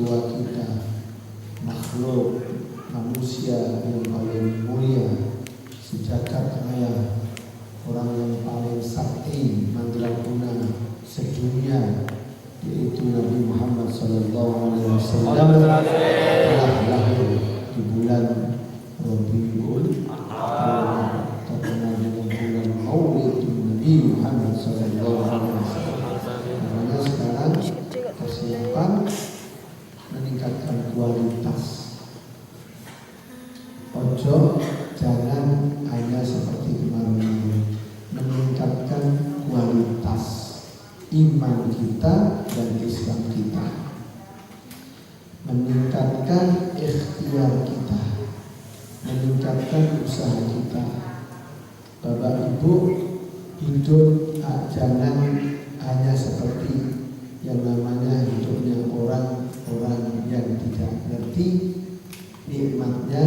tua kita, makhluk manusia yang paling mulia sejagat raya, orang yang paling sakti mandraguna sedunia, yaitu Nabi Muhammad SAW telah lahir di bulan Rabiul Awal, terkenal dengan bulan Maulidun Nabi Muhammad SAW. Makanya sekarang persiapan meningkatkan kualitas. Ojo jangan hanya seperti kemarin, meningkatkan kualitas iman kita dan Islam kita, meningkatkan ikhtiar kita, meningkatkan usaha kita. Bapak Ibu, hidup jangan hanya seperti yang namanya hidupnya orang-orang yang tidak ngerti nikmatnya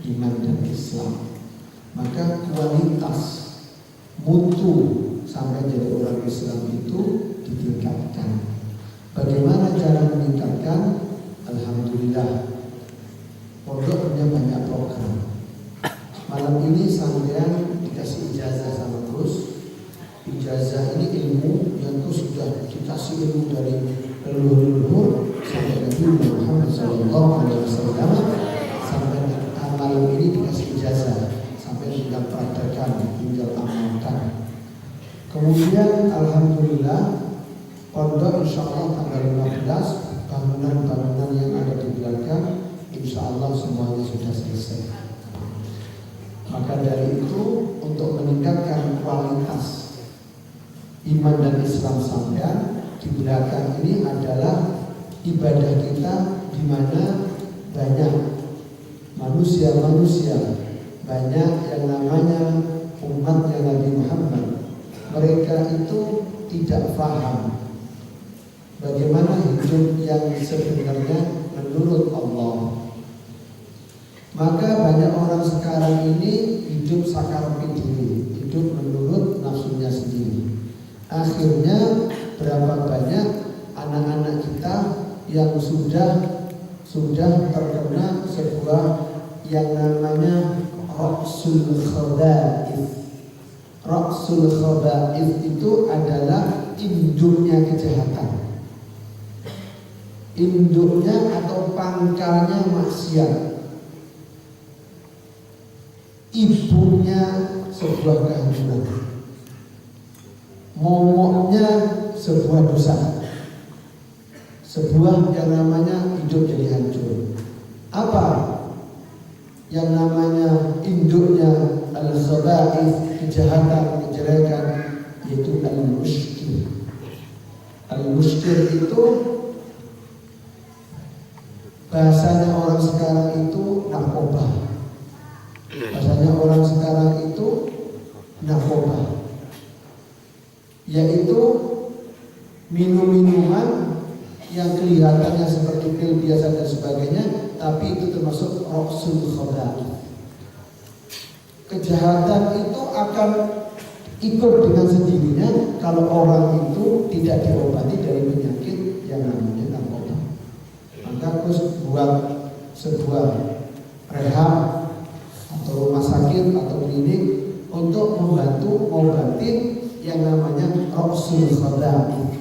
iman dan Islam. Maka kualitas mutu sampai jadi orang Islam itu ditingkatkan. Bagaimana cara meningkatkan? Alhamdulillah, pondok punya banyak program. Malam ini sampean dikasih ijazah sama Gus. Ijazah ini ilmu yang Gus sudah dikasih ilmu dari leluhur sampai Nabi Muhammad SAW. Sampai malam ini dikasih ijazah, sampai tinggal praktekkan, tinggal amalkan. Kemudian alhamdulillah pondok insya Allah tanggal 15 bangunan-bangunan yang ada di belakang insya Allah semuanya sudah selesai. Maka dari itu untuk meningkatkan kualitas iman dan Islam sampean, di belakang ini adalah ibadah kita, di mana banyak manusia-manusia, banyak yang namanya umatnya Nabi Muhammad. Mereka itu tidak paham bagaimana hidup yang sebenarnya menurut Allah. Maka banyak orang sekarang ini hidup sakaropi diri, hidup menurut nafsunya sendiri. Akhirnya berapa banyak anak-anak kita yang sudah terkena sebuah yang namanya Ra'sul Khaba'ith. Ra'sul Khaba'ith itu adalah induknya kejahatan, induknya atau pangkalnya maksiat, ibunya sebuah kehancuran, momoknya sebuah dosa, sebuah yang namanya hidup jadi hancur. Apa yang namanya induknya al-khaba'ith, kejahatan, kejelekan, yaitu al-mushkil. Al-mushkil itu bahasanya orang sekarang itu narkoba. Bahasanya orang sekarang itu narkoba, yaitu minum-minuman yang kelihatannya seperti pil biasa dan sebagainya, tapi itu termasuk Ra'sul Khaba'ith. Kejahatan itu akan ikut dengan sendirinya kalau orang itu tidak diobati dari penyakit yang namanya narkoba. Maka Gus buat sebuah rehab atau rumah sakit atau klinik untuk membantu mengobati yang namanya Ra'sul Khaba'ith,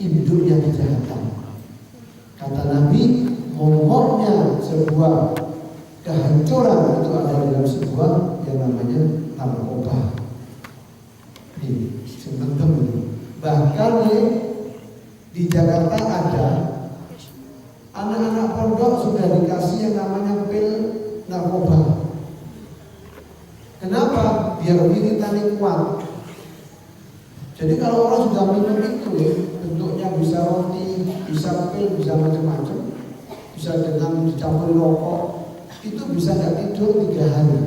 induknya kejahatan. Kata Nabi, momoknya sebuah kehancuran itu ada dalam sebuah yang namanya narkoba. Ini teman-teman. Bahkan di Jakarta ada anak-anak pondok sudah dikasih yang namanya pil narkoba. Kenapa? Biar wiritannya kuat. Jadi kalau orang sudah minum itu, bentuknya bisa roti, bisa pil, bisa macam-macam, bisa dengan dicampur rokok, itu bisa nggak tidur 3 hari,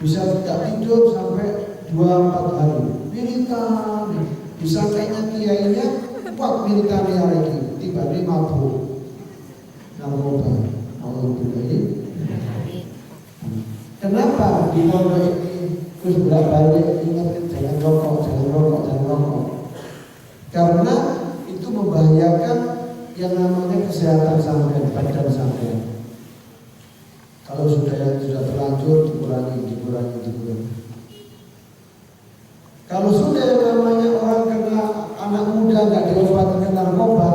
bisa nggak tidur sampai 2-4 hari. Wiritan, bisa kayaknya kiainya kuat wiritannya lagi, tiba-tiba mabuk narkoba. Alhamdulillah. Kenapa di pondok ini terus bolak-balik ingat jangan rokok? Karena itu membahayakan yang namanya kesehatan sampean, badan sampean. Kalau sudah terlanjur dikurangi. Kalau sudah yang namanya orang kena anak muda nggak diobati dengan narkoba,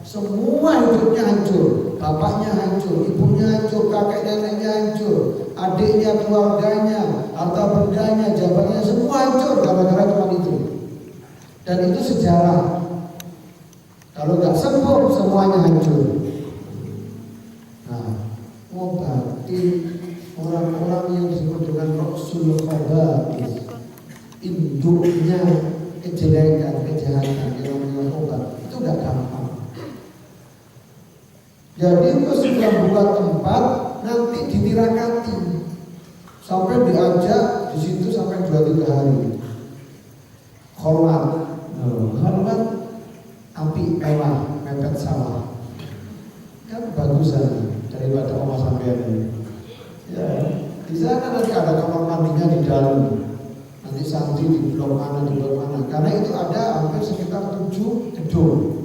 semua hidupnya hancur, bapaknya hancur, ibunya hancur, kakek neneknya hancur, adiknya, keluarganya, harta bendanya, jabatannya semua hancur gara-gara cuma itu. Dan itu sejarah. Kalau nggak sembuh semuanya hancur. Nah, ngobati orang-orang yang disebut dengan Rasul Khaba'is, induknya kejelekan, kejahatan yang namanya obat itu nggak gampang. Jadi itu sudah buat tempat nanti ditirakati sampai diajak di situ sampai 2-3 hari. Hormat, api mewah, mepet sawah, kan bagusan daripada omah sampean ini. Ya, di sana nanti ada kamar mandinya di dalam. Nanti santri di blok mana, karena itu ada hampir sekitar 7 gedung.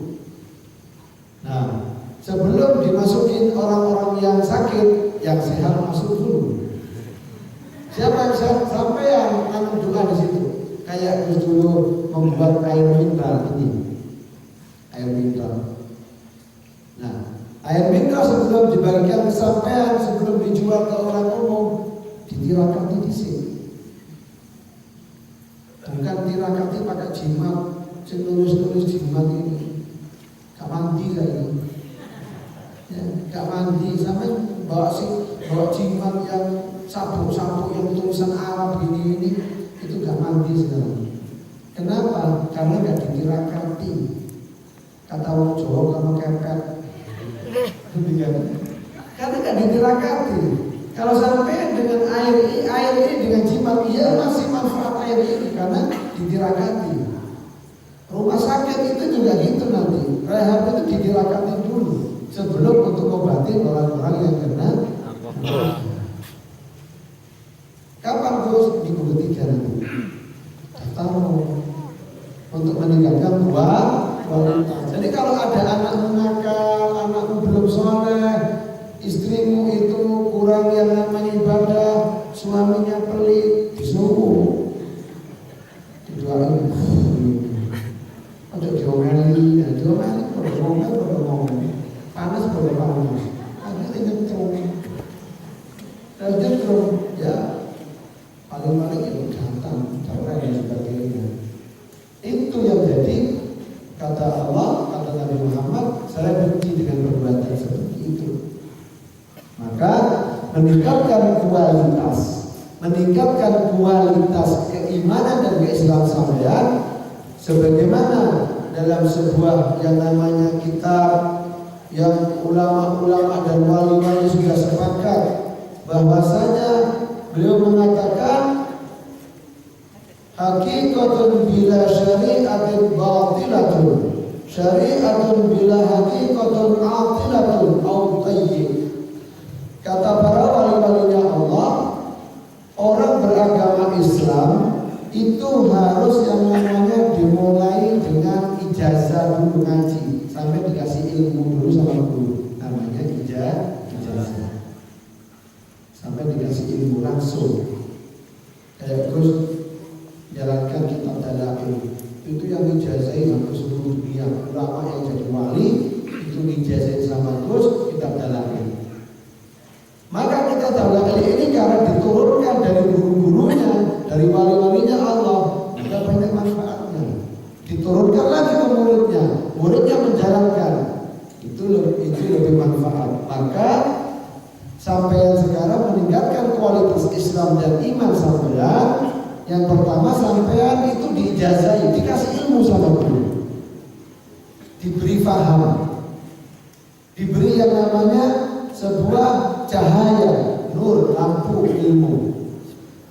Nah, sebelum dimasukin orang-orang yang sakit, yang sehat masuk dulu. Siapa yang sehat sampai yang tanam doa di situ. Kayak Gus dulu membuat air mineral ini, air mineral. Nah, air mineral sebelum dibagikan ke sampean, sebelum dijual ke orang umum, ditirakati di sini. Bukan tirakati pakai jimat, nulis jimat ini. Gak mandi saya. Ya, gak mandi sampai bawa jimat yang sabuk-sabuk yang tulisan Arab ini itu gak mandi sekarang. Kenapa? Karena gak ditirakati. Kata orang Jawa kamu kepet. Karena gak ditirakati. Kalau sampai dengan air ini dengan jimat, ya masih manfaat air ini karena ditirakati. Rumah sakit itu juga gitu nanti. Rehab itu ditirakati dulu sebelum untuk mengobati orang-orang yang kena. Kapan terus di buku 3 nanti? Tahu untuk meningkatkan kualitas. Jadi kalau ada anakmu nakal, anakmu belum soleh, istrimu itu kurang yang namanya ibadah, suaminya pelit, disuruh didoain. Ojo diomeli, pada ngomong, panas. Akhirnya nyetrum, ya paling-paling itu datang, cerai dan sebagainya. Itu yang jadi kata Allah, kata Nabi Muhammad, saya benci dengan perbuatan seperti itu. Maka meningkatkan kualitas keimanan dan keislaman sampean, sebagaimana dalam sebuah yang namanya kitab yang ulama-ulama dan wali-wali sudah sepakat bahwasanya beliau mengatakan hakikatun bila syari'atin batilatun, syari'atun bila hakikatun atilatun au tayyib. Kata para wali-walinya Allah, orang beragama Islam itu harus yang namanya dimulai dengan ijazah dulu ngaji sampai dikasih ilmu dulu sama guru, namanya ijazah sampai dikasih ilmu langsung. Kayak terus jalankan kitab Dalail, itu yang ijazahi hampir seluruh dunia. Ulama yang jadi wali itu ijazahi sama terus kitab Dalail. Maka kita Dalail ini karena diturunkan dari guru-gurunya, dari wali-walinya Allah, tidak banyak manfaatnya. Diturunkan lagi ke muridnya menjalankan, itu lebih manfaat. Maka sampai sekarang meningkatkan kualitas Islam dan iman sampean. Yang pertama sampean itu diijazai, dikasih ilmu sama guru, diberi faham, diberi yang namanya sebuah cahaya, nur, lampu ilmu.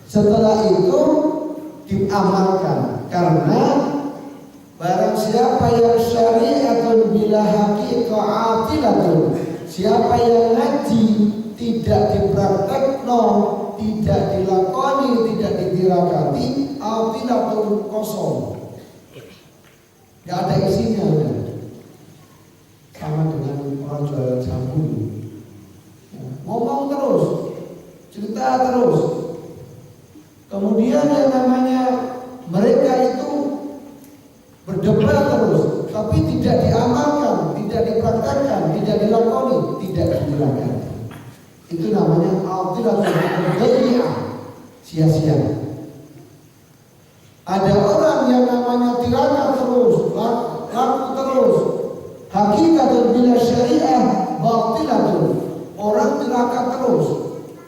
Setelah itu diamalkan, karena barang siapa yang syari'atun bila haqiqa'atilatun, siapa yang ngaji tidak dipraktekno, tidak dilakoni, tidak ditirakati, atilatun kosong, gak ada isinya udah. buku. Ngomong terus, cerita terus. Kemudian yang namanya mereka itu berdebat terus, tapi tidak diamalkan, tidak dipraktekkan, tidak dilakoni, tidak dilakukan. Itu namanya al-tilatul ghayyah, sia-sia. Ada orang yang namanya tirakat terus, laku terus. Hakikatun bila syariah batilatun. Orang tirakat terus,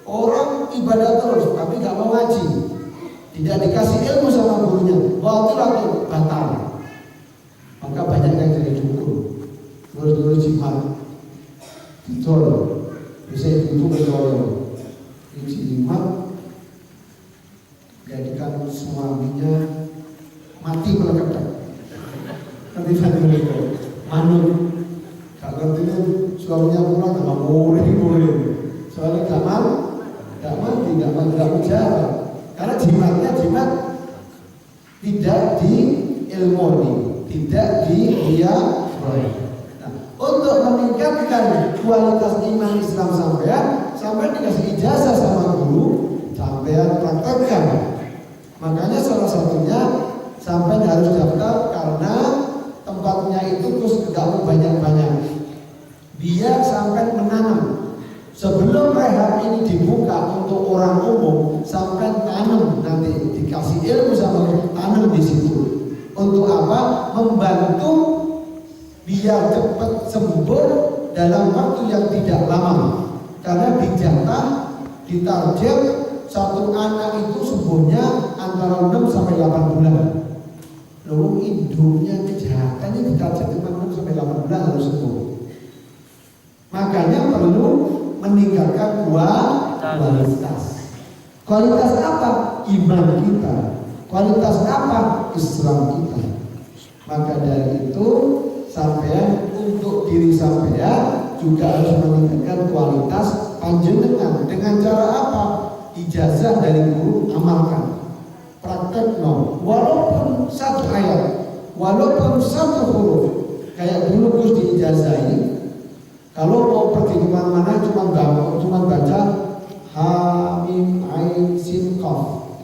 orang ibadah terus, tapi gak mau ngaji, tidak dikasih ilmu sama gurunya, batilatun, batal. Maka banyak yang jadi dukun, guru-guru jimat, ditol, bisa itu berdoa, jimat, jadikan suaminya mati melekat. Nanti tadi mereka manut, kalau itu suaminya pulang nggak boleh, soalnya nggak mati, nggak menjawab, karena jimat tidak diilmoni, tidak dilihat. Nah, untuk meningkatkan kualitas iman Islam sampai dikasih ijazah sama guru, sampai praktekkan. Makanya salah satunya sampai harus daftar karena tempatnya itu terus nggak mau banyak-banyak. Biar sampai menanam. Sebelum rehab ini dibuka untuk orang umum, sampai tanam nanti dikasih ilmu sama tanam di situ. Untuk apa? Membantu biar cepat sembuh dalam waktu yang tidak lama. Karena dijatah, ditarget satu anak itu sembuhnya antara 6 sampai 8 bulan. Lalu induknya kejahatannya ditarget 6 sampai 8 bulan harus sembuh. Makanya perlu meningkatkan kualitas. Kualitas apa? Iman kita. Kualitas apa? Islam kita. Maka dari itu sampean untuk diri sampean juga harus meningkatkan kualitas panjenengan. Dengan cara apa? Ijazah dari guru amalkan. Praktek walaupun satu ayat, walaupun satu huruf. Kayak dulu Gus diijazahi. Kalau mau pergi kemana-mana cuma baca Hamim Ain Sin Qaf.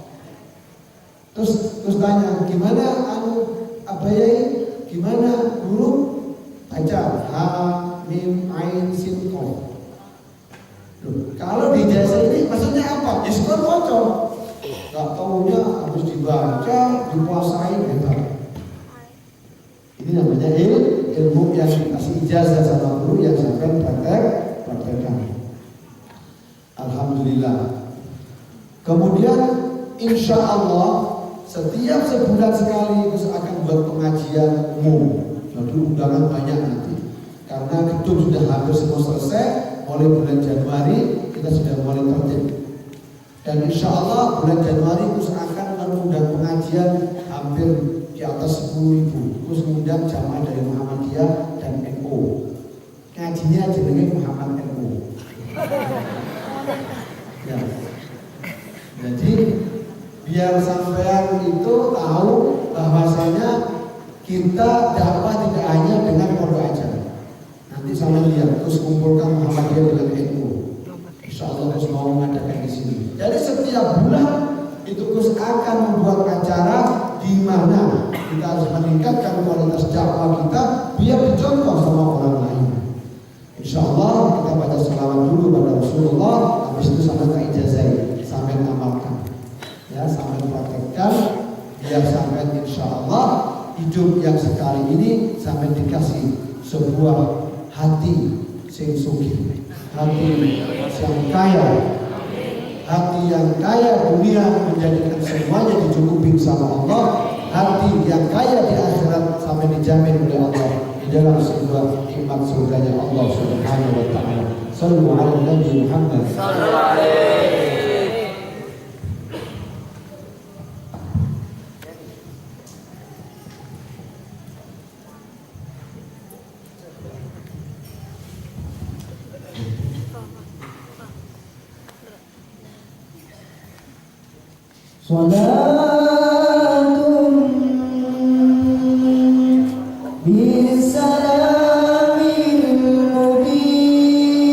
Terus tanya gimana abayai, gimana guru? Baca Hamim Ain Sin Qaf. Kalau di jasa ini maksudnya apa? Diskon bocor. Gak taunya harus dibaca, dikuasai hebat. Ini namanya ilmu yang dikasih ijazah sama guru yang sampai praktekkan. Alhamdulillah. Kemudian insya Allah setiap sebulan sekali Gus akan buat pengajian umum. Jadi undangan banyak nanti. Karena gedung sudah hampir semua selesai. Mulai bulan Januari kita sudah mulai tertib. Dan insya Allah bulan Januari Gus akan mengundang pengajian hampir di atas 10.000. Gus mengundang jamaah dari Muhammadiyah dan NU. Ngajinya jenenge Muhammad NU. Ya. Jadi biar sampean itu tahu bahwasanya kita dakwah tidak hanya dengan pondok aja. Nanti sama lihat terus kumpulkan Muhammadiyah dengan NU. Insya Allah Gus mau mengadakan di sini. Jadi setiap bulan itu Gus akan membuat acara di mana kita harus meningkatkan kualitas dakwah kita biar dicontoh sama orang lain. Insya Allah kita baca salawat dulu pada Rasulullah, habis itu sampai ke ijazah, sampai amalkan, ya sampai praktekkan, biar sampai insya Allah hidup yang sekali ini sampai dikasih sebuah hati sing sugih, hati yang kaya. Hati yang kaya dunia menjadikan semuanya dicukupi sama Allah. Hati yang kaya di akhirat sampai dijamin oleh Allah di dalam sebuah nikmat surganya Allah Subhanahu wa taala. Sallu ala Nabi Muhammad sallallahu alaihi. Salatun bisalamin mubin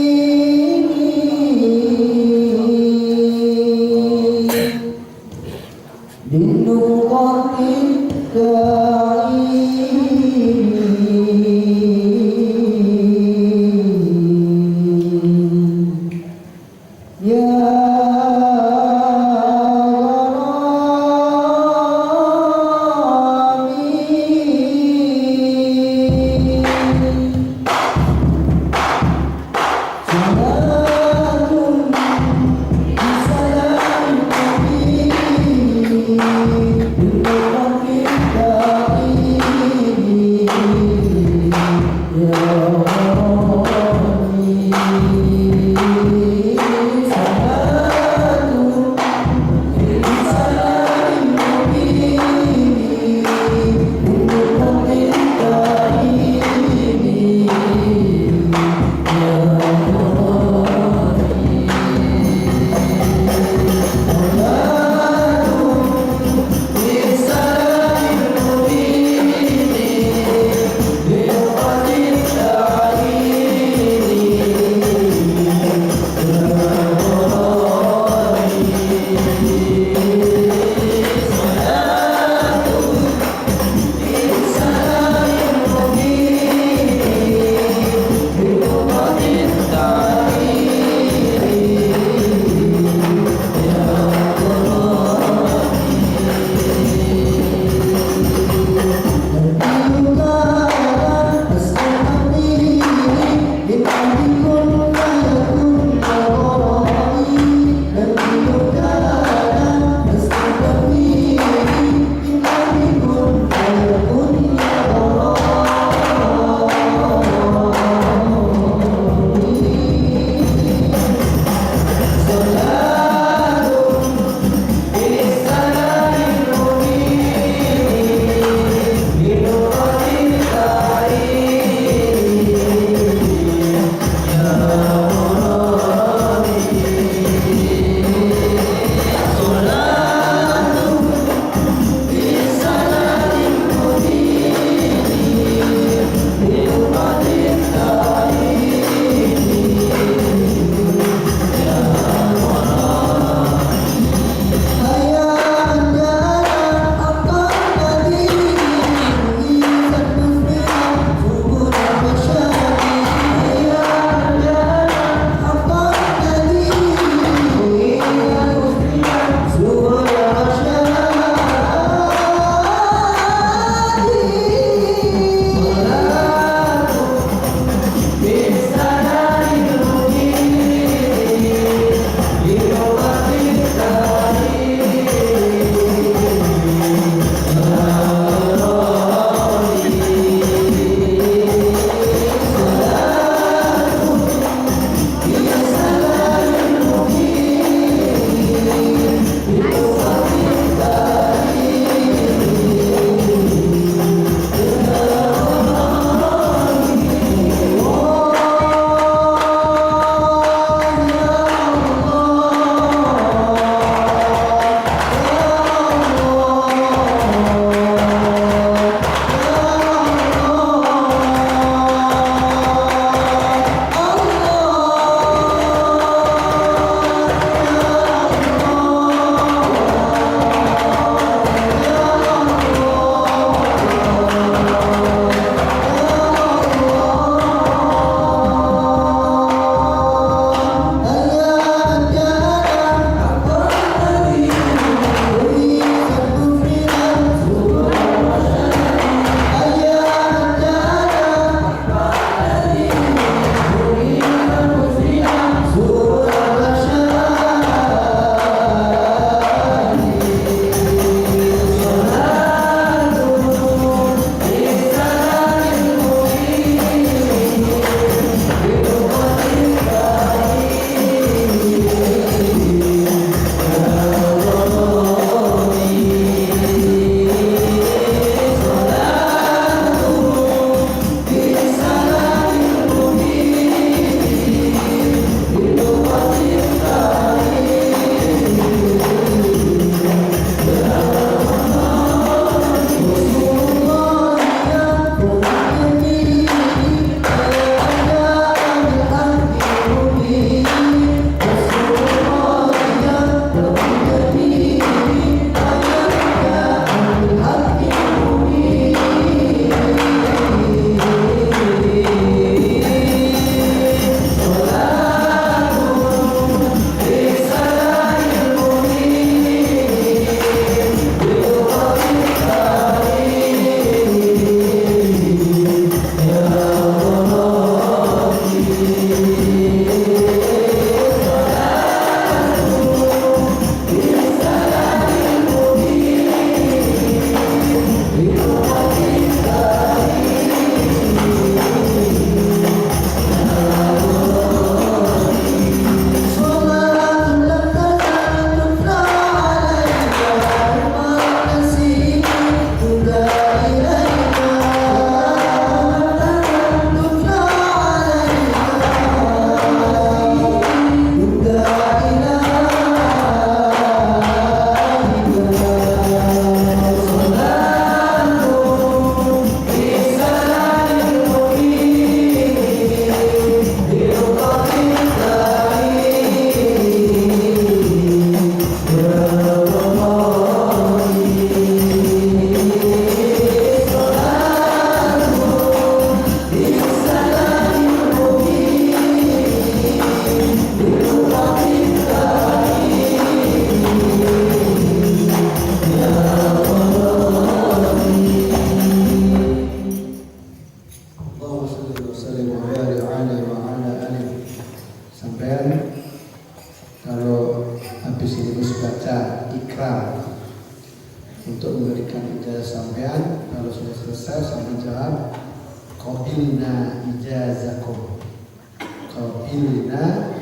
qabilna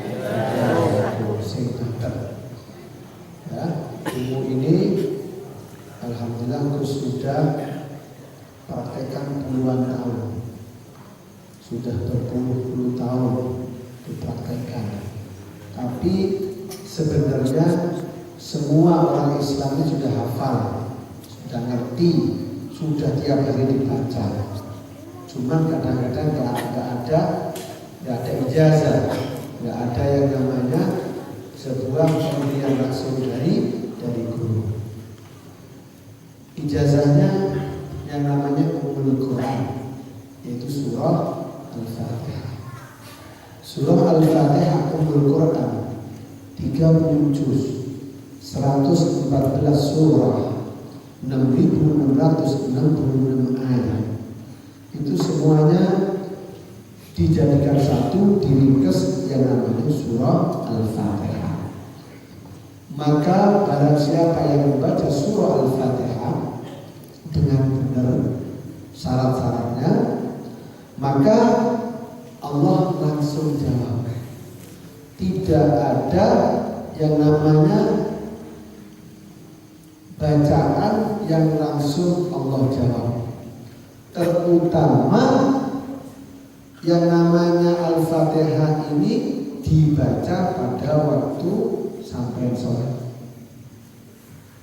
sing bener. Ya, ilmu ini alhamdulillah Gus sudah praktekkan puluhan tahun. Sudah berpuluh-puluh tahun dipraktekkan. Tapi sebenarnya semua orang Islam ini sudah hafal, sudah ngerti, sudah tiap hari dibaca. Cuman kadang-kadang nggak ada ijazah, nggak ada yang namanya sebuah pemberian langsung dari guru. Ijazahnya yang namanya Ummul Quran, yaitu surah Al-Fatihah. Surah Al-Fatihah Ummul Quran 30 juz, 114 surah, 6.666 ayat. Itu semuanya dijadikan satu, diringkas yang namanya surah Al-Fatihah. Maka barang siapa yang membaca surah Al-Fatihah dengan benar syarat-syaratnya, maka Allah langsung jawab. Tidak ada yang namanya bacaan yang langsung Allah jawab. Terutama yang namanya Al-Fatihah ini dibaca pada waktu sampai sholat.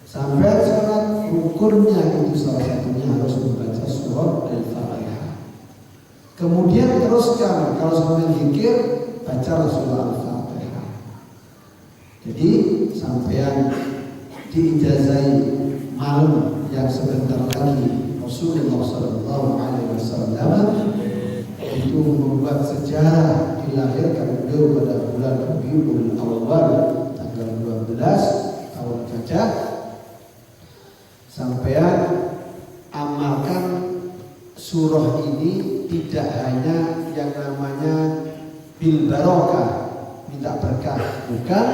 Sampai sholat rukunnya itu salah satunya harus membaca surah Al-Fatihah. Kemudian teruskan kalau sampai zikir baca surah Al-Fatihah. Jadi sampean diijazai malam yang sebentar lagi Rasulullah SAW itu membuat sejarah dilahirkan beliau pada bulan Rabiul Awal tanggal 12 tahun Gajah. Sampean amalkan surah ini tidak hanya yang namanya bil barokah, minta berkah, bukan,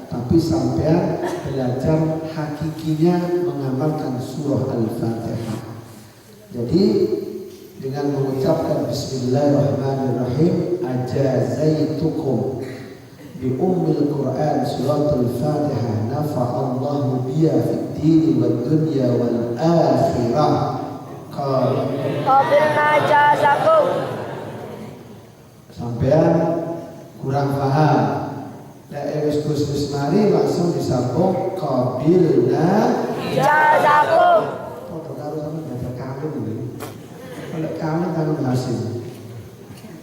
tapi sampean belajar hakikinya mengamalkan surah Al-Fatihah. Jadi dengan mengucapkan Bismillahirrahmanirrahim, ajazaitukum bi ummil Quran suratul Fatihah nafa'allahu biya fid dini wad dunya wal akhirah qabilna jazakum. Sampean kurang paham, wis mari langsung disambung qabilna jazakum. Kalau kamu tangan hasil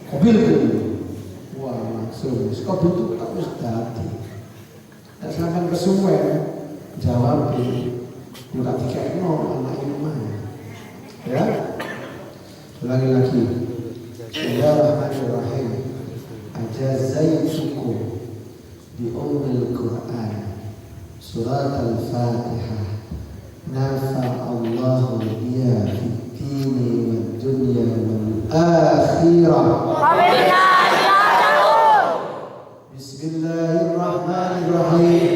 mobil itu, wah langsung mobil itu tak harus dati. Tak sampai kesuwen jawab buka tiket anak ini mana? Ya, ulangi lagi. Bismillahirrahmanirrahim. Ajazaitukum bi ummil Quran surat Al-Fatihah nafa'allahu biya fid dini wad dunya wal akhirah. Bismillahirrahmanirrahim.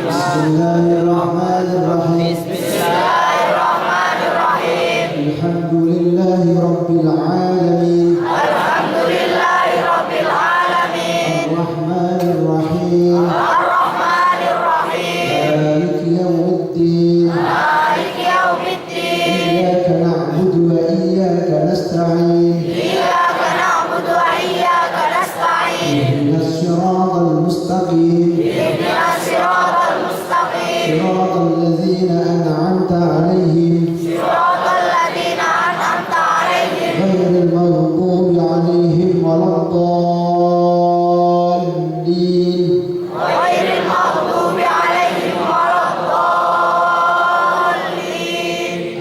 Bismillahirrahmanirrahim. Bismillahirrahmanirrahim. Alhamdulillahi rabbil alamin. Alhamdulillahi rabbil alamin. Ar-Rahmanir Rahim. Ar-Rahmanir Rahim. Maliki yaumiddin. Maliki yaumiddin. Iyyaka na'budu wa iyyaka nasta'in. Iyyaka na'budu wa iyyaka nasta'in. Ihdinas siratal mustaqim. Ihdinas siratal mustaqim. Siratal ladzina an'amta 'alaihim. Siratal ladzina an'amta 'alaihim. Ghairil maghdubi 'alaihim waladdallin. Ghairil maghdubi 'alaihim waladdallin.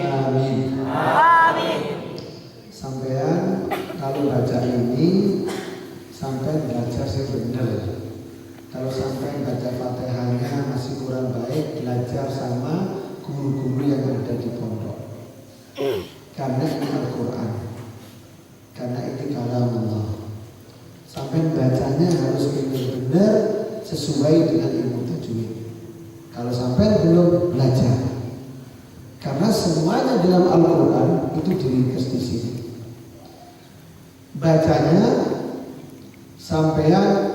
Amin. Amin. Sampean kalau baca ini sampai belajar sih bener. Kalau sampai baca Fatihahnya masih kurang baik, belajar sama guru-guru yang ada di pondok. Karena ini Al-Quran, karena ini kalam Allah. Sampai bacanya harus benar-benar sesuai dengan ilmu tajwid. Kalau sampai belum belajar, karena semuanya dalam Al-Quran itu diringkas di sini. Bacanya sampean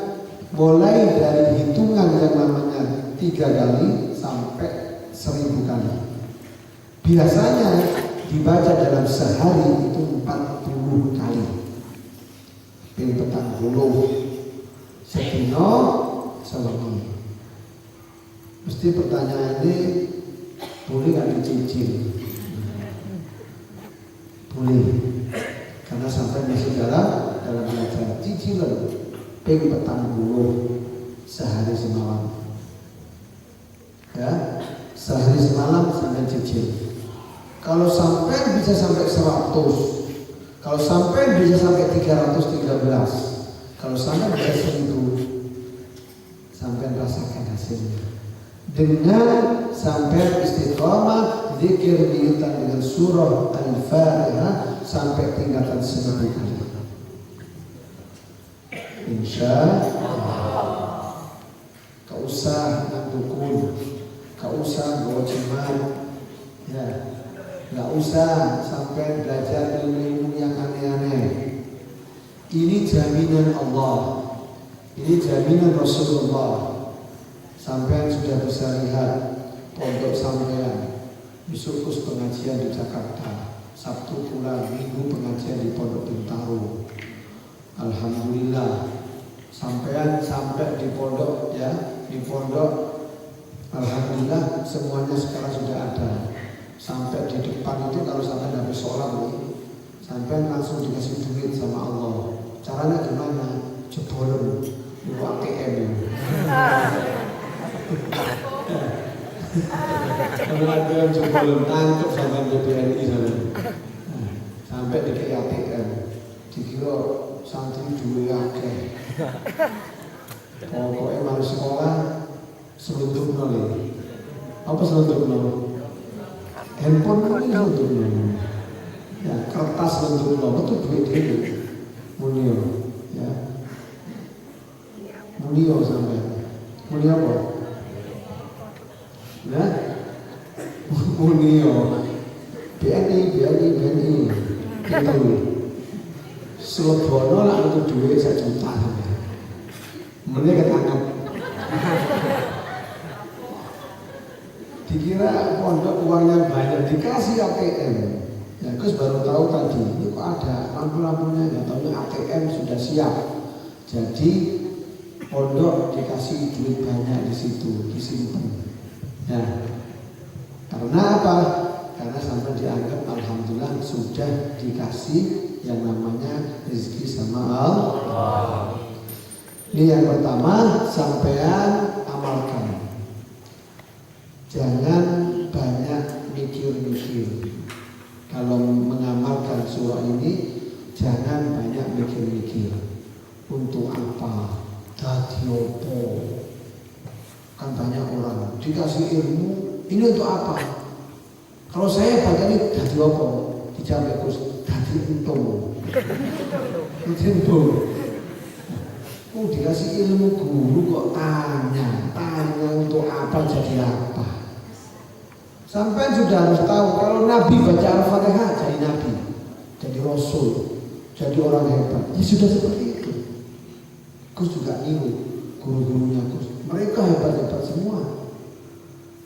mulai dari hitungan yang namanya 3 kali sampai 1000 kali. Biasanya dibaca dalam sehari itu 40 kali. Ping 40 sedina sewengi. Mesti pertanyaan ini boleh nggak dicicil? Boleh, karena sampai masih dalam belajar cicilan ping 40 sehari semalam. Ya, sehari semalam sampai cicil. Kalau sampai bisa sampai 100, kalau sampai bisa sampai 313, kalau sampai bisa 1000, sampai rasakan hasilnya. Dengan sampai istiqamah zikir dihitung dengan surah Al-Fatihah sampai tingkatan 1000 kali. Insya Allah. Kau usah nangkukun, kau usah bawa cemat, ya, nggak usah sampai belajar ilmu yang aneh-aneh. Ini jaminan Allah, ini jaminan Rasulullah. Sampai sudah bisa lihat pondok sampean besok kus pengajian di Jakarta, Sabtu pulang, Minggu pengajian di Pondok Bintaro. Alhamdulillah sampean sampai di pondok, ya, di pondok. Alhamdulillah semuanya sekarang sudah ada. Sampai di depan itu kalau sampai habis sholat nih, sampean langsung dikasih duit sama Allah. Caranya gimana? Jebolan uang ATM. Kalau ada coba tangkap sampai BPNI sampai di ATM, dikira santri dua akeh. Pokoknya malu sekolah selundup nol. Apa selundup nol? Handphone ini selundup nol. Ya, kertas selundup nol itu duit ini. Munio, ya. Munio sampai. Munio apa? Nah, Munio, BNI, itu Selebono lah untuk duit 1 juta, menurut ketangkep. Dikira pondok uangnya banyak dikasih ATM, ya terus baru tahu tadi ini kok ada lampu-lampunya, nggak tahu ATM sudah siap, jadi pondok dikasih duit banyak di situ disimpan. Ya, karena apa? Karena sampai dianggap alhamdulillah sudah dikasih yang namanya rezeki sama Allah. Ini yang pertama, sampean amalkan. Jangan banyak mikir-mikir. Kalau mengamalkan surah ini, jangan banyak mikir-mikir. Untuk apa? Dadi opo? Kan banyak orang dikasih ilmu ini untuk apa? Kalau saya baca ini dadi apa? Dijawab Gus, dadi untung. Oh, dikasih ilmu guru kok tanya untuk apa, jadi apa? Sampai sudah harus tahu kalau Nabi baca Al-Fatihah jadi Nabi, jadi Rasul, jadi orang hebat. Ya sudah seperti itu. Gus juga niru guru-gurunya Gus. Mereka hebat-hebat semua.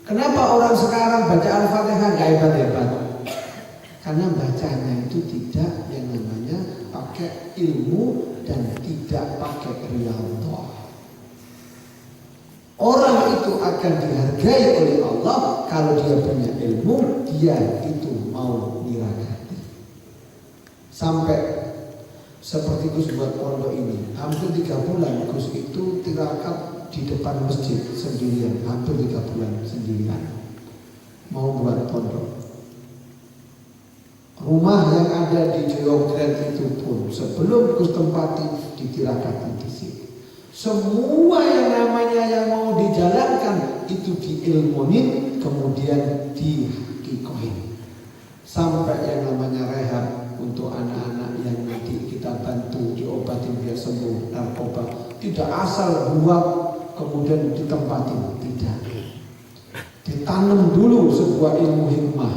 Kenapa orang sekarang baca Al-Fatihah gak hebat-hebat? Karena bacanya itu tidak yang namanya pakai ilmu dan tidak pakai riyadhah. Orang itu akan dihargai oleh Allah kalau dia punya ilmu, dia itu mau diragati. Sampai seperti Gus buat pondok ini, hampir 3 bulan Gus itu tirakat di depan masjid sendirian, hampir 3 bulan sendirian mau buat pondok. Rumah yang ada di Jogja itu pun sebelum Gus tempati ditirakati di sini. Semua yang namanya yang mau dijalankan itu diilmunin, kemudian dihakikohin. Sampai yang namanya rehab untuk anak-anak yang nanti kita bantu diobatin biar sembuh narkoba, tidak asal buat kemudian ditempatin, tidak. Ditanam dulu sebuah ilmu hikmah,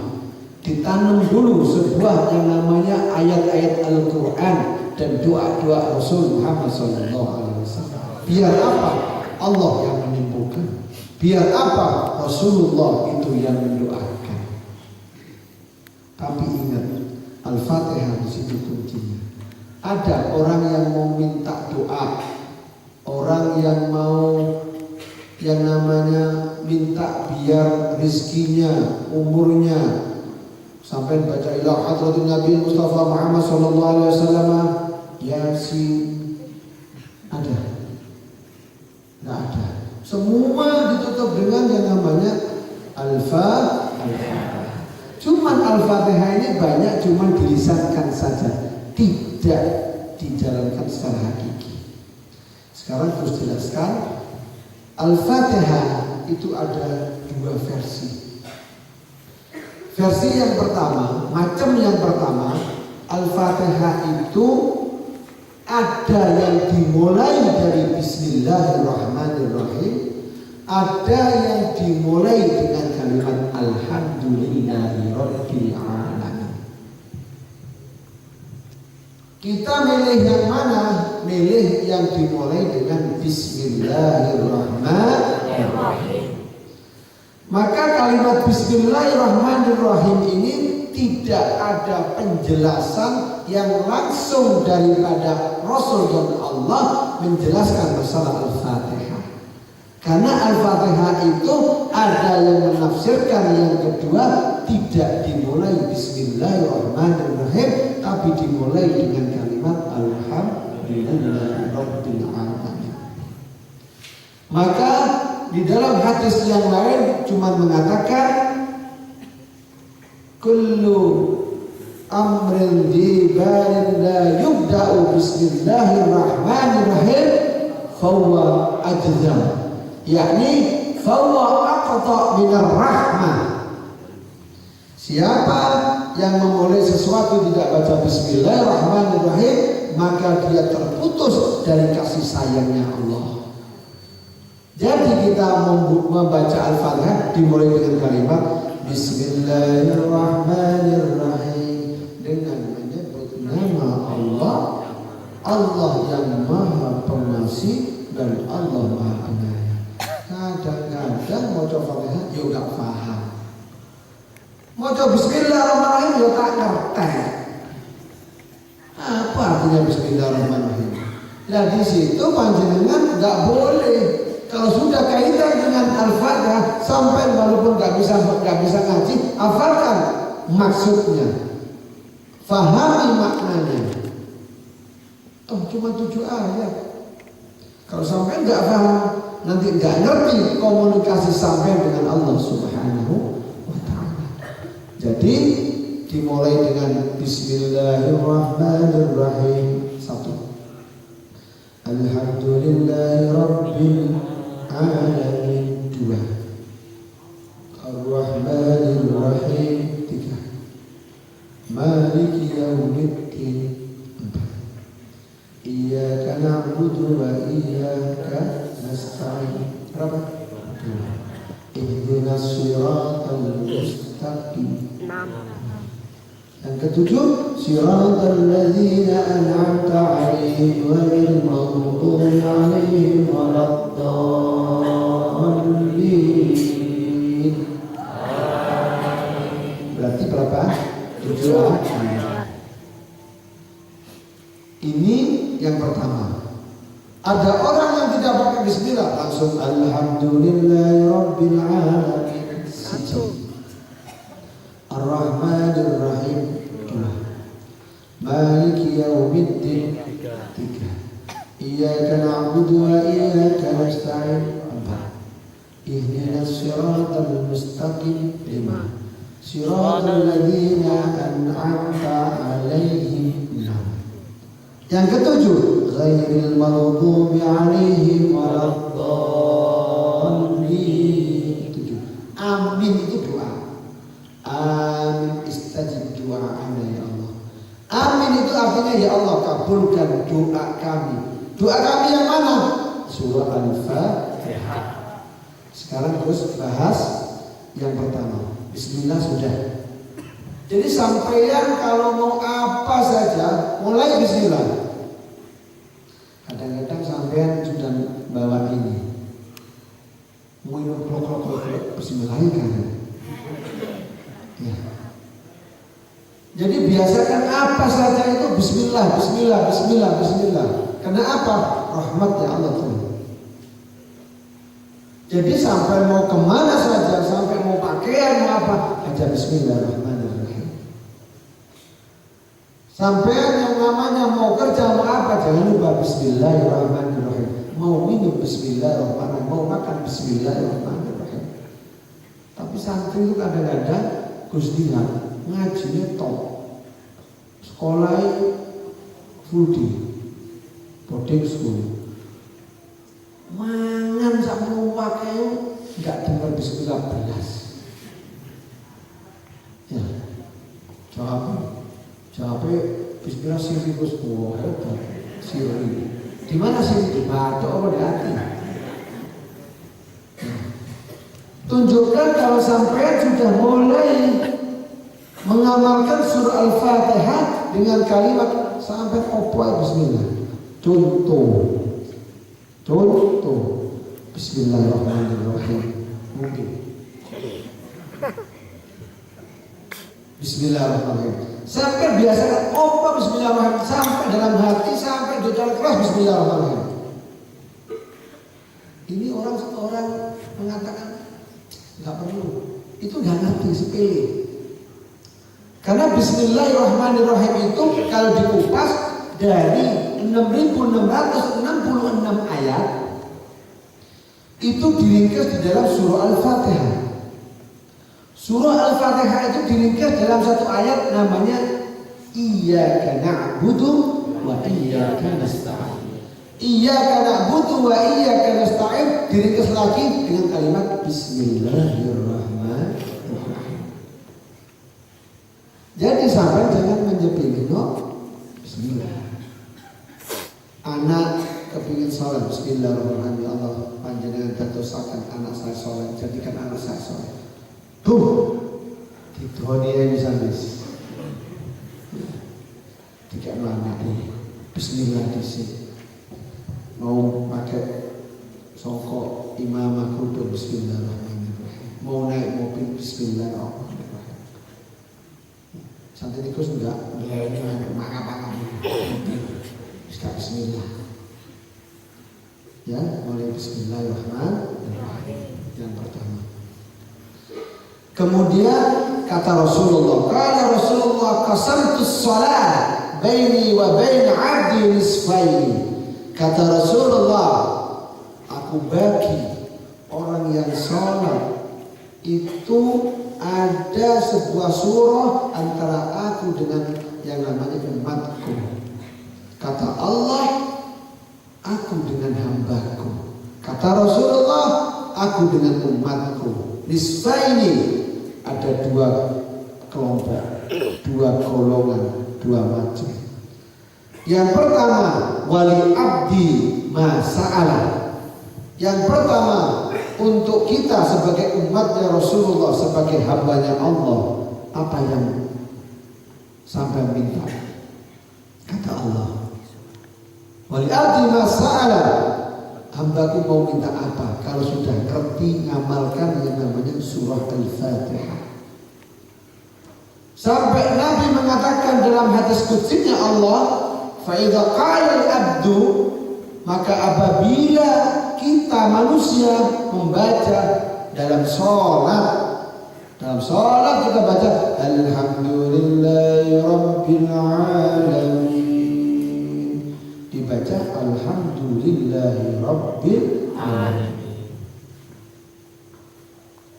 ditanam dulu sebuah yang namanya ayat-ayat Al-Quran dan doa-doa Rasul Muhammad SAW. Biar apa? Allah yang menyembuhkan. Biar apa? Rasulullah itu yang mendoakan. Tapi ingat, Al-Fatihah di situ kuncinya. Ada orang yang mau minta doa, orang yang mau yang namanya minta biar rizkinya, umurnya sampai baca ila hadratin Nabi Mustafa Muhammad sallallahu alaihi wasallam, Yasin. Ada? Nggak ada. Semua ditutup dengan yang namanya Al-Fatihah. Cuman Al-Fatihah ini banyak cuman dilisankan saja, tidak dijalankan secara hakiki. Sekarang terus jelaskan, Al-Fatihah itu ada dua versi. Versi yang pertama, macam yang pertama, Al-Fatihah itu ada yang dimulai dari Bismillahirrahmanirrahim, ada yang dimulai dengan kalimat Alhamdulillahirabbil alamin. Kita milih yang mana? Milih yang dimulai dengan Bismillahirrahmanirrahim. Maka kalimat Bismillahirrahmanirrahim ini tidak ada penjelasan yang langsung daripada Rasul dan Allah menjelaskan masalah Al-Fatihah. Karena Al-Fatihah itu ada yang menafsirkan yang kedua tidak dimulai Bismillahirrahmanirrahim, tapi dimulai dengan kalimat Alhamdulillahirabbil alamin. Maka di dalam hadis yang lain cuma mengatakan kullu amrin dibarin la yubda'u bismillahirrahmanirrahim fahuwa ajzam, yakni fahuwa aqta minar rahmah. Siapa yang memulai sesuatu tidak baca bismillahirrahmanirrahim, maka dia terputus dari kasih sayangnya Allah. Jadi kita membaca Al-Fatihah dimulai dengan kalimat Bismillahirrahmanirrahim, dengan menyebut nama Allah, Allah yang Maha Pengasih dan Allah Maha Penyayang. Kadang-kadang mau coba Fatihah ya gak paham, mau coba Bismillahirrahmanirrahim ya tak ngerti apa artinya Bismillahirrahmanirrahim. Nah di situ panjenengan nggak boleh. Kalau sudah kaitan dengan Al-Fatihah, sampai walaupun nggak bisa ngaji, hafalkan maksudnya, fahami maknanya. Oh cuma 7 ayat. Kalau sampai nggak paham, nanti nggak ngerti komunikasi sampai dengan Allah Subhanahu wa Ta'ala. Jadi dimulai dengan Bismillahirrahmanirrahim. 1. Alhamdulillahirabbil alamin. 2. Ar-Rahmanir-Rahim. 3. Maliki yaumiddin. 4. Iyyaka na'budu wa iyyaka nasta'in. Berapa? 2. Ihdinas siratal mustaqim. 6. Yang ketujuh, siratal ladzina an'amta 'alaihim ghairil maghdubi 'alaihim waladdallin. Berarti berapa? 7 ayat. Ini yang pertama. Ada orang yang tidak pakai bismillah, langsung alhamdulillahirabbil alamin. 1. Ar-Rahmanir-Rahim. 2. Maliki yaumiddin. 3. Iyyaka na'budu wa iyyaka nasta'in. 4. Ihdinas siratal mustaqim. 5. Siratal ladzina an'amta 'alaihim. 6. Yang ketujuh, ghairil maghdubi 'alaihim waladdallin. 7. Amin itu doa. Amin istajib doa'ana ya Allah. Amin itu artinya ya Allah kabulkan doa kami. Doa kami yang mana? Surah Al-Fatihah. Sekarang terus bahas yang pertama. Bismillah sudah. Jadi sampeyan kalau mau apa saja mulai bismillah. bismillahirrahmanirrahim. Ya. Jadi biasakan apa saja itu bismillah, bismillah, bismillah, bismillah. Karena apa? Rahmatnya Allah Tuhan. Jadi sampai mau kemana saja, sampai mau pakaian mau apa, aja bismillahirrahmanirrahim. Sampai yang namanya mau kerja mau apa, jangan lupa bismillahirrahmanirrahim. Mau minum bismillahirrahmanirrahim, mau makan bismillahirrahmanirrahim. Tapi santri itu kadang-kadang Gus Dihan ngajinya top, sekolah full day, boarding school. Mangan sak pakai enggak dengar bismillah belas. Ya. Jawabnya bismillah siri Gus, wah hebat siri. Di mana siri? Di batuk apa di hati? Tunjukkan kalau sampai sudah mulai mengamalkan surah Al-Fatihah dengan kalimat sampai opoi bismillah. Contoh bismillahirrahmanirrahim. Mungkin bismillahirrahmanirrahim. Sampai biasakan opa bismillahirrahmanirrahim sampai dalam hati, sampai di dalam keras bismillahirrahmanirrahim. Ini orang mengatakan nggak perlu, itu nggak ngerti, sepele. Karena bismillahirrahmanirrahim itu kalau dikupas dari 6.666 ayat itu diringkas di dalam surah Al-Fatihah. Surah Al-Fatihah itu diringkas dalam satu ayat namanya Iyyaka na'budu wa iyyaka nasta'in. Iyyaka na'budu wa iyyaka nasta'in diringkas lagi dengan kalimat Bismillahirrahmanirrahim. Jadi sampai jangan menyepelekan Bismillah. Anak kepingin sholat, bismillahirrahmanirrahim. Ya Allah, panjenengan terdosakan anak saya sholat, jadikan anak saya sholat. Tuh, dituhoni ya bisa bis. Tiga anak ini, bismillah disini. Mau pakai songkok imamah kudu bismillahirrahmanirrahim. Mau naik mobil bismillahirrahmanirrahim. Santai tikus enggak, apa-apa. Bismillah. Ya, mulai bismillahirrahmanirrahim. Yang pertama. Kemudian kata Rasulullah, kala Rasulullah qasamtus shalah baini wa bain 'abdi nisfaini. Kata Rasulullah, aku bagi orang yang sholat itu ada sebuah surah antara aku dengan yang namanya umatku. Kata Allah, aku dengan hambaku. Kata Rasulullah, aku dengan umatku. Nisfaini, ada dua kelompok, dua golongan, dua macam. Yang pertama, wali abdi masa'ala. Yang pertama, untuk kita sebagai umatnya Rasulullah, sebagai hambanya Allah, apa yang sampai minta? Kata Allah, wali abdi masa'ala, hambaku mau minta apa? Kalau sudah ngerti ngamalkan yang namanya surah Al-Fatihah. Sampai Nabi mengatakan dalam hadis qudsiynya Allah, fa idza qala al-abdu, maka apabila kita manusia membaca dalam sholat kita baca alhamdulillahi rabbil alamin, dibaca alhamdulillahi rabbil alamin.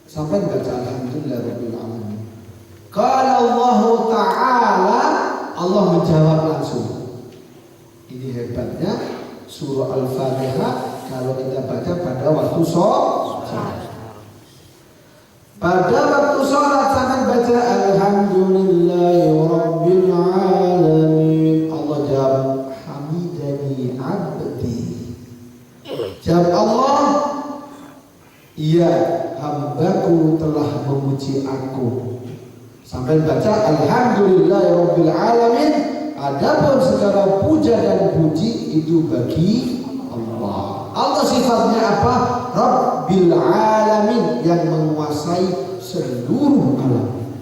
Sampai baca alhamdulillahi rabbil alamin. Kalau Allah Ta'ala, Allah menjawab langsung. Ini hebatnya surah Al-Fatihah kalau kita baca pada waktu sholat. Pada waktu sholat sampai baca alhamdulillahi rabbil alamin, Allah jawab hamidani abdi. Jawab Allah, iya hambaku telah memuji aku. Sampai baca alhamdulillahi rabbil alamin. Adapun segala puja dan puji itu bagi Allah. Allah sifatnya apa? Rabbil alamin, yang menguasai seluruh alam.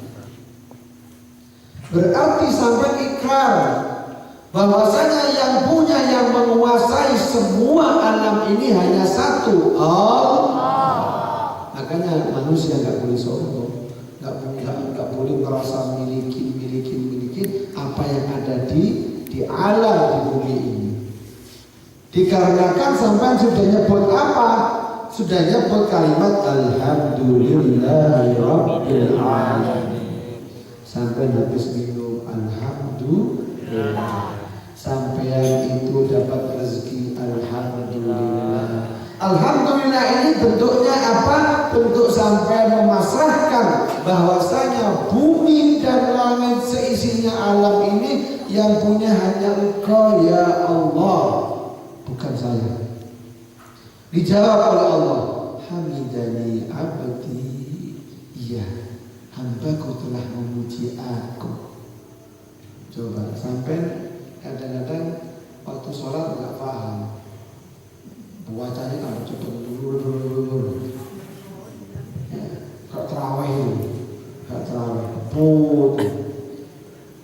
Berarti sampai ikrar bahwasanya yang punya, yang menguasai semua alam ini hanya satu, Allah. Makanya manusia nggak boleh sombong, nggak boleh merasa miliki apa yang ada di alam di bumi ini. Dikarenakan sampai sudah nyebut apa? Sudah nyebut kalimat Alhamdulillahirabbil alamin. Sampai habis minum alhamdulillah. Sampai yang itu dapat rezeki alhamdulillah. Alhamdulillah ini bentuknya apa? Bentuk sampai memasrahkan bahwasanya bumi dan langit seisinya alam ini yang punya hanya Engkau ya Allah, bukan saya. Dijawab oleh Allah, hamidani abdi, iya, hambaku telah memuji aku. Coba sampai kadang-kadang waktu sholat nggak paham, bacanya kalau cepat dulu, gak terawih,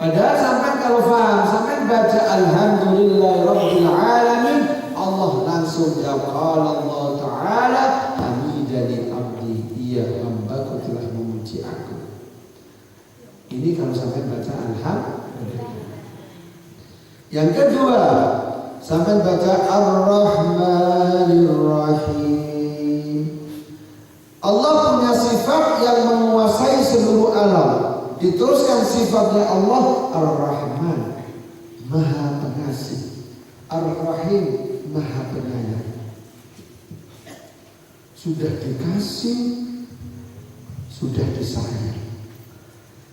padahal sampai kalau paham, sampai baca alhamdulillahirabbil alamin, Allah langsung jawab Allah Ta'ala, hamidani abdi, iya hambaku telah memuji aku. Ini kalau sampai baca alhamdulillah. Yang kedua, sampai baca Ar-Rahmanir Rahim. Allah punya sifat yang menguasai seluruh alam. Diteruskan sifatnya Allah Ar-Rahman, Maha Pengasih, Ar-Rahim, Maha Penyayang. Sudah dikasih, sudah disayang.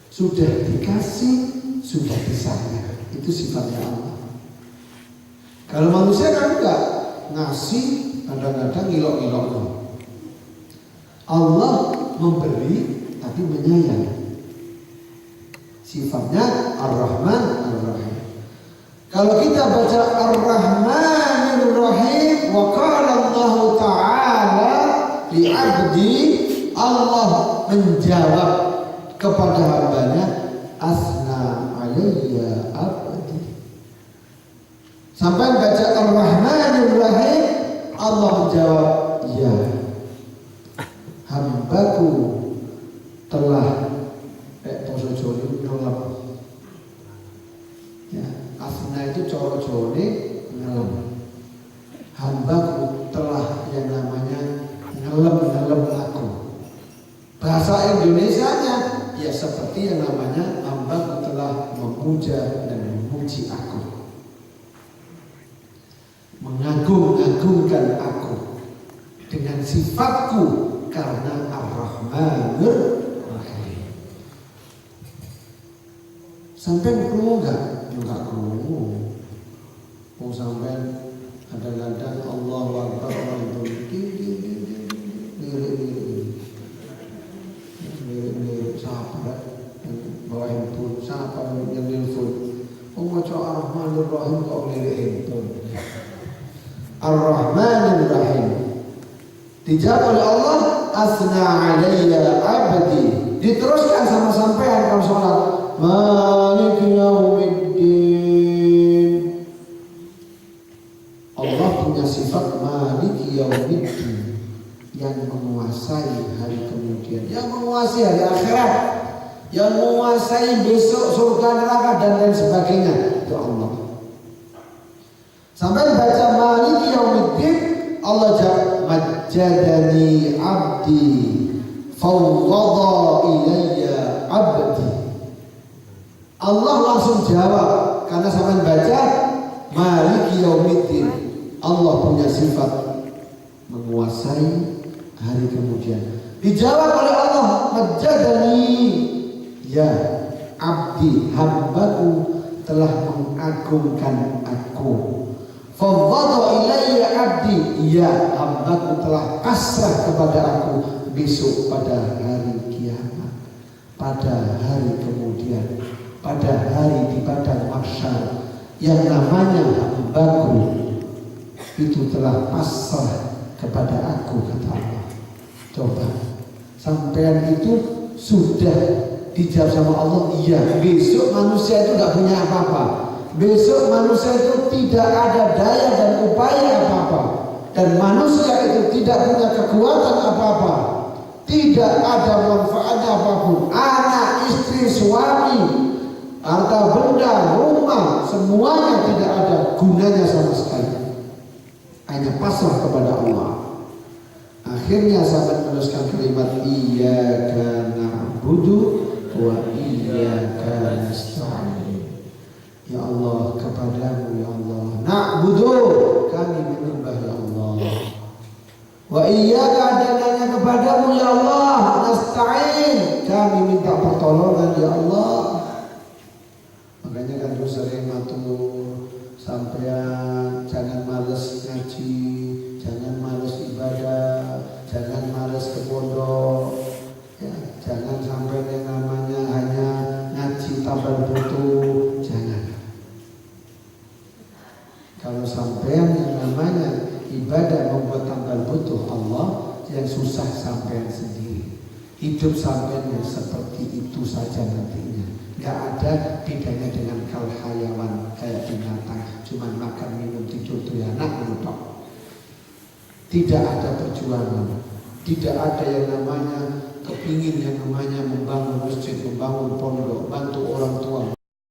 Sudah dikasih, sudah disayang. Itu sifatnya Allah. Kalau manusia kan enggak, ngasih kadang-kadang ngilok-ngilok. Allah memberi tapi menyayang. Sifatnya Ar-Rahman Ar-Rahim. Kalau kita baca Ar-Rahmanir Rahim, wa qala Allah Ta'ala li 'abdi, Allah menjawab kepada hambanya, asna alayya abdi. Sampai baca Ar-Rahmanir Rahim, Allah menjawab, ya, hambaku telah poso jone ngelem. Ya, asna itu coro jone ngelem. Hambaku telah yang namanya ngelem aku. Bahasa Indonesianya ya seperti yang namanya hambaku telah memuja dan memuji aku, mengagung-agungkan aku dengan sifatku karena Ar-Rahmanir Rahim. Sampai perlu enggak perlu. Mau sampai kadang-kadang Allahu Akbar bawa handphone, siapa yang nelfon? Maca Ar-Rahmanir Rahim kok lirik handphone. Ar-Rahmanir Rahim. Dijawab oleh Allah, asna alayya abdi. Diteruskan sama sampean kalau sholat, Maliki yaumiddin. Allah punya sifat Maliki yaumiddin, yang menguasai hari kemudian, yang menguasai hari akhirat, yang menguasai besok surga neraka dan lain sebagainya. Itu Allah. Sampai baca Maliki yaumiddin, Allah jawab, majjadani abdi fawwada ilayya abdi. Allah langsung jawab karena sampai baca Maliki yaumiddin, Allah punya sifat menguasai hari kemudian. Dijawab oleh Allah, majjadani, ya abdi, hambaku telah mengagungkan aku. Fawwada ilayya abdi, ya hambaku telah pasrah kepada aku besok pada hari kiamat, pada hari kemudian, pada hari di padang mahsyar, yang namanya hambaku itu telah pasrah kepada aku, kata Allah. Coba, sampean itu sudah dijawab sama Allah, iya. Besok manusia itu gak punya apa-apa. Besok manusia itu tidak ada daya dan upaya apa-apa. Dan manusia itu tidak punya kekuatan apa-apa. Tidak ada manfaatnya apapun. Anak, istri, suami, harta benda, rumah, semuanya tidak ada gunanya sama sekali. Hanya pasrah kepada Allah. Akhirnya sahabat meneruskan kalimat iyyaka na'budu wa iyyaka nasta'in. Ya Allah, kepadamu ya Allah na'budu, kami menyembah ya Allah. Wa iyyaka, dan hanya kepadamu ya Allah nasta'in, kami minta pertolongan ya Allah. Makanya kan terus sering matur sampean jangan males ngaji, jangan males ibadah, jangan males ke pondok, ya, jangan sampai yang namanya hanya ngaji tambal butuh, jangan. Kalau sampean yang namanya ibadah membuat tambal butuh Allah, yang susah sampean sendiri. Hidup sampean yang seperti itu saja nantinya. Gak ada bedanya dengan kal hayawan, kayak binatang, cuma makan minum tidur tuh ya anak menutup. Tidak ada perjuangan, tidak ada yang namanya kepingin yang namanya membangun masjid, membangun pondok, bantu orang tua,